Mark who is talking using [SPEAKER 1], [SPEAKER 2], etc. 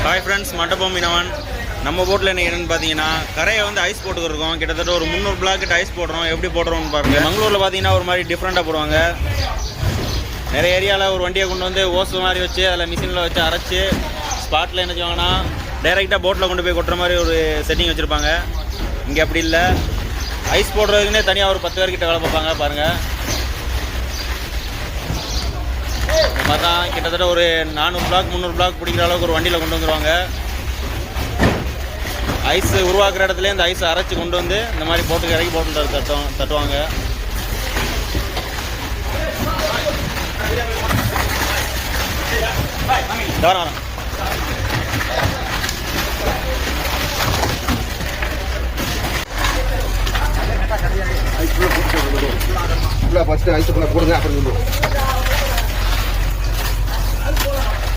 [SPEAKER 1] Hi friends, மண்டபம் மீனவன். நம்ம போட்டில் என்ன என்னென்னு பார்த்தீங்கன்னா, கரையை வந்து ஐஸ் போட்டுருக்கோம். கிட்டத்தட்ட ஒரு 300 பிளாக்கிட்ட ஐஸ் போடுறோம். எப்படி போடுறோம்னு பாருங்கள். மங்களூரில் பார்த்தீங்கன்னா ஒரு மாதிரி டிஃப்ரெண்ட்டாக போடுவாங்க. நிறைய ஏரியாவில் ஒரு வண்டியை கொண்டு வந்து ஓசு மாதிரி வச்சு அதில் மிஷினில் வச்சு அரைச்சி ஸ்பாட்டில் என்ன செய்வாங்கன்னா டைரெக்டாக போட்டில் கொண்டு போய் கொட்டுற மாதிரி ஒரு செட்டிங் வச்சுருப்பாங்க. இங்கே அப்படி இல்லை. ஐஸ் போடுறதுக்குன்னே தனியாக ஒரு 10 பேர்கிட்ட வேலை பார்ப்பாங்க. பாருங்கள், இந்த மாதிரி தான் கிட்டத்தட்ட ஒரு 400 பிளாக் 300 பிளாக் பிடிக்கிற அளவுக்கு ஒரு வண்டியில் கொண்டு வந்துடுவாங்க. ஐஸ் உருவாக்குற இடத்துல இந்த ஐஸை அரைச்சி கொண்டு வந்து இந்த மாதிரி போட்டுக்கு இறக்கி போட்டு தட்டுவாங்க. வரேன்
[SPEAKER 2] ஃபஸ்ட்டு ஐஸுக்குள்ளே போடுங்க, அப்புறம்